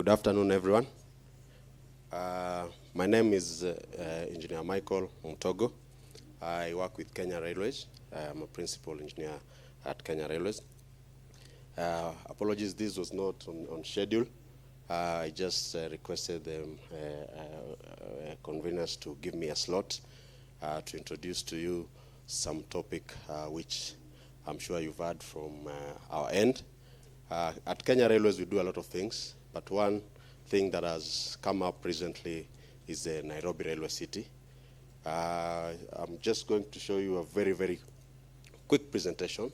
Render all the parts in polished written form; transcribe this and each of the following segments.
Good afternoon, everyone. My name is Engineer Michael MUTOGOH. I work with Kenya Railways. I'm a principal engineer at Kenya Railways. Apologies, this was not on schedule. I just requested them conveners to give me a slot to introduce to you some topic which I'm sure you've heard from our end. At Kenya Railways, we do a lot of things, but one thing that has come up recently is the Nairobi Railway City. I'm just going to show you a very, very quick presentation,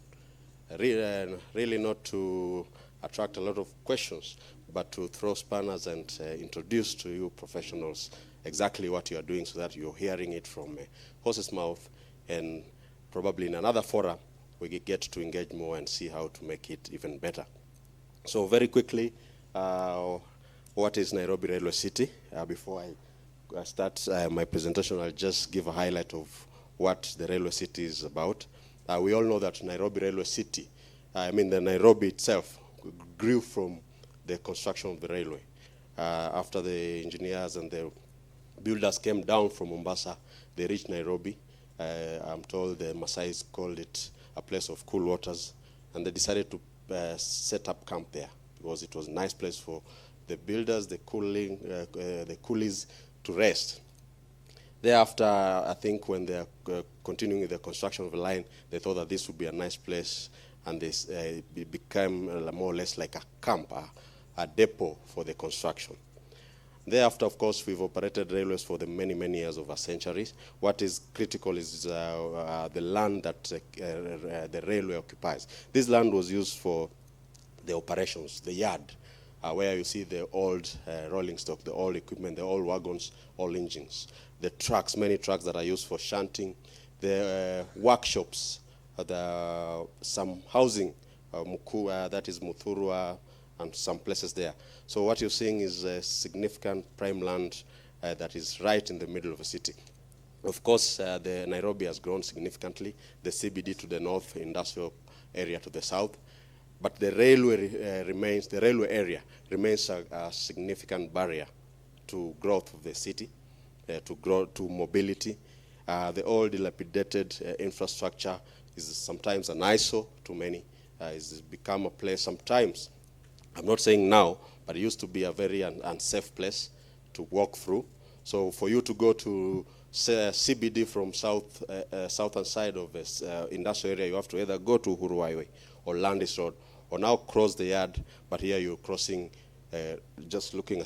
really not to attract a lot of questions, but to throw spanners and introduce to you professionals exactly what you are doing so that you're hearing it from a horse's mouth, and probably in another forum we get to engage more and see how to make it even better. So very quickly, what is Nairobi Railway City? Before I start my presentation, I'll just give a highlight of what the Railway City is about. We all know that Nairobi Railway City, the Nairobi itself, grew from the construction of the railway. After the engineers and the builders came down from Mombasa, they reached Nairobi. I'm told the Maasais called it a place of cool waters, and they decided to set up camp there because it was a nice place for the builders, the coolies to rest. Thereafter, I think when they're continuing with the construction of the line, they thought that this would be a nice place, and this became more or less like a camp, a depot for the construction. Thereafter, of course, we've operated railways for the many, many years, over centuries. What is critical is the land that the railway occupies. This land was used for the operations, the yard, where you see the old rolling stock, the old equipment, the old wagons, all engines. The trucks, many trucks that are used for shunting, the workshops, some housing, that is Muthurwa, and some places there. So what you're seeing is a significant prime land that is right in the middle of the city. Of course, the Nairobi has grown significantly, the CBD to the north, industrial area to the south, but the railway area remains a significant barrier to growth of the city, to mobility. The old dilapidated infrastructure is sometimes an eyesore to many. It's become a place sometimes, I'm not saying now, but it used to be a very unsafe place to walk through. So for you to go to CBD from southern side of this industrial area, you have to either go to Uhuru Highway or Landis Road, or now cross the yard. But here you're crossing, just looking,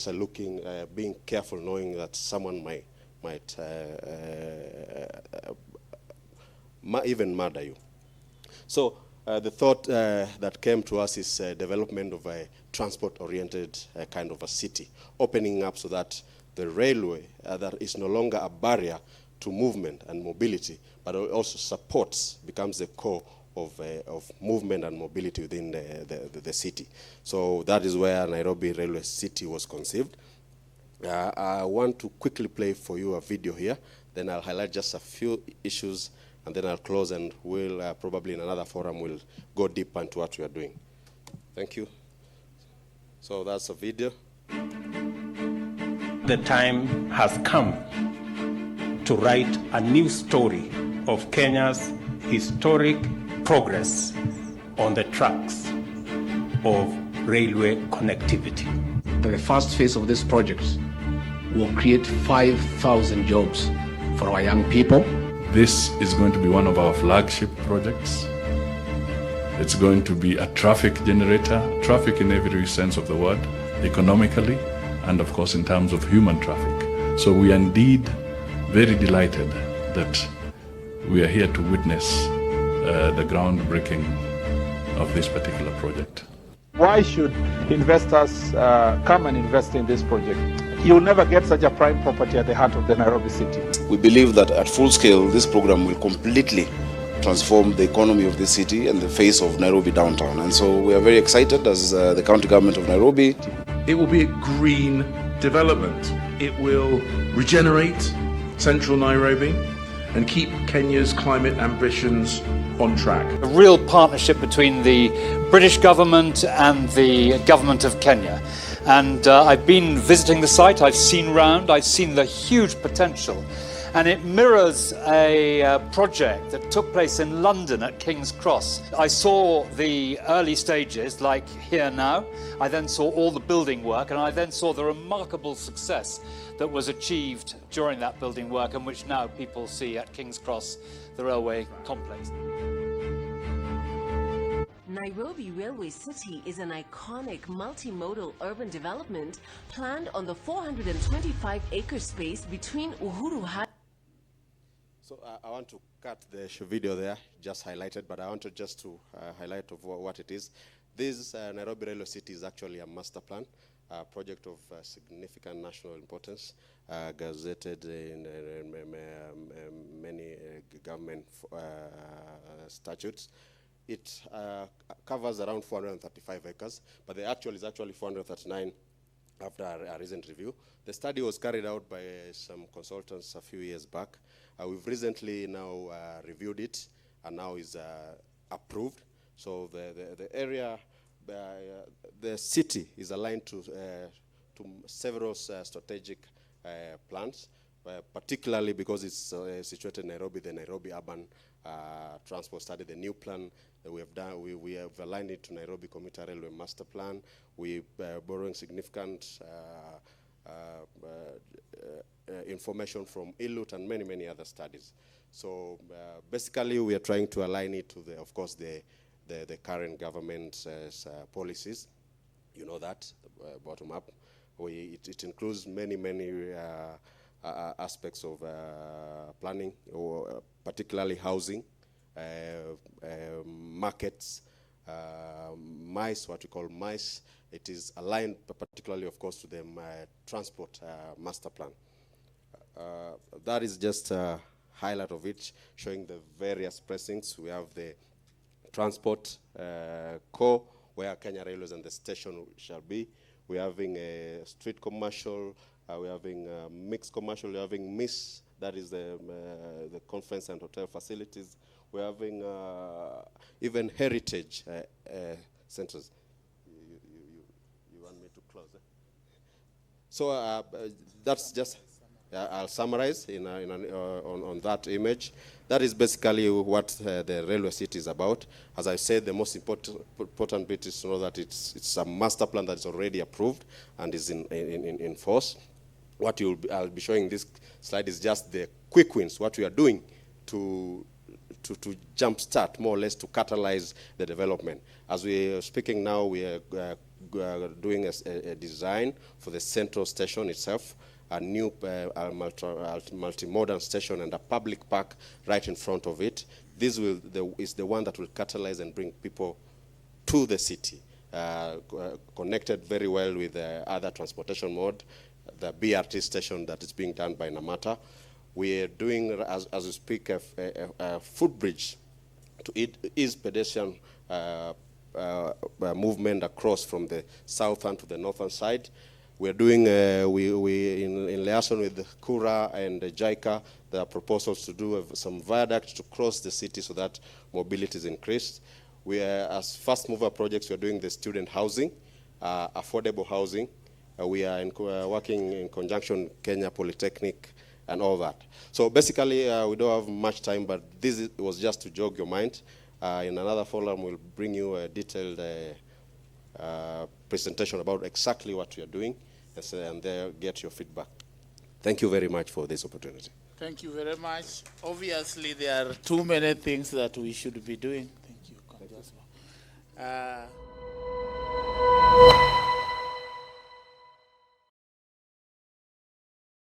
being careful, knowing that someone might even murder you. So the thought that came to us is development of a transport-oriented kind of a city, opening up so that the railway that is no longer a barrier to movement and mobility, but also becomes the core of movement and mobility within the city. So that is where Nairobi Railway City was conceived. I want to quickly play for you a video here, then I'll highlight just a few issues, and then I'll close, and we'll probably in another forum we'll go deep into what we are doing. Thank you. So that's a video. The time has come to write a new story of Kenya's historic progress on the tracks of railway connectivity. The first phase of this project will create 5,000 jobs for our young people. This is going to be one of our flagship projects. It's going to be a traffic generator, traffic in every sense of the word, economically, and of course in terms of human traffic. So we are indeed very delighted that we are here to witness the groundbreaking of this particular project. Why should investors come and invest in this project? You'll never get such a prime property at the heart of the Nairobi city. We believe that at full scale, this program will completely transform the economy of the city and the face of Nairobi downtown. And so we are very excited as the county government of Nairobi. It will be a green development. It will regenerate central Nairobi and keep Kenya's climate ambitions on track. A real partnership between the British government and the government of Kenya. And I've been visiting the site, I've seen round, I've seen the huge potential. And it mirrors a project that took place in London at King's Cross. I saw the early stages, like here now. I then saw all the building work, and I then saw the remarkable success that was achieved during that building work, and which now people see at King's Cross, the railway complex. Nairobi Railway City is an iconic multimodal urban development planned on the 425-acre space between Uhuru Highway. So I want to cut the video there, just highlighted, but I wanted just to highlight of what it is. This Nairobi Railway City is actually a master plan, a project of significant national importance, gazetted in many government statutes. It covers around 435 acres, but the actual is actually 439 after a recent review. The study was carried out by some consultants a few years back. We've recently now reviewed it, and now is approved. So the area, the city is aligned to several strategic plans, particularly because it's situated in Nairobi, the Nairobi Urban Transport Study, the new plan that we have done. We have aligned it to Nairobi Commuter Railway Master Plan. We borrowing significant information from ILUT and many other studies. So basically, we are trying to align it to of course, the current government's policies. You know that, bottom up. It includes many aspects of planning, or particularly housing, markets, MICE, what we call MICE. It is aligned particularly, of course, to the transport master plan. That is just a highlight of it, showing the various precincts. We have the transport core, where Kenya Railways and the station shall be. We're having a street commercial, we're having mixed commercial, we're having MIS, that is the conference and hotel facilities. We're having even heritage centers. You want me to close? So that's just, I'll summarize on that image. That is basically what the railway city is about. As I said, the most important bit is to know that it's a master plan that is already approved and is in force. What I'll be showing this slide is just the quick wins, what we are doing to jumpstart, more or less, to catalyze the development. As we are speaking now, we are doing a design for the central station itself, a new multi-modern station and a public park right in front of it. This is the one that will catalyze and bring people to the city, connected very well with the other transportation mode, the BRT station that is being done by Namata. We are doing, as we speak, a footbridge to ease pedestrian movement across from the southern to the northern side. We're doing, in liaison with Kura and JICA, there are proposals to do some viaducts to cross the city so that mobility is increased. We are, as first mover projects, we're doing the student housing, affordable housing. We are working in conjunction with Kenya Polytechnic and all that. So basically, we don't have much time, but this was just to jog your mind. In another forum, we'll bring you a detailed presentation about exactly what we are doing, and there get your feedback. Thank you very much for this opportunity. Thank you very much. Obviously, there are too many things that we should be doing. Thank you.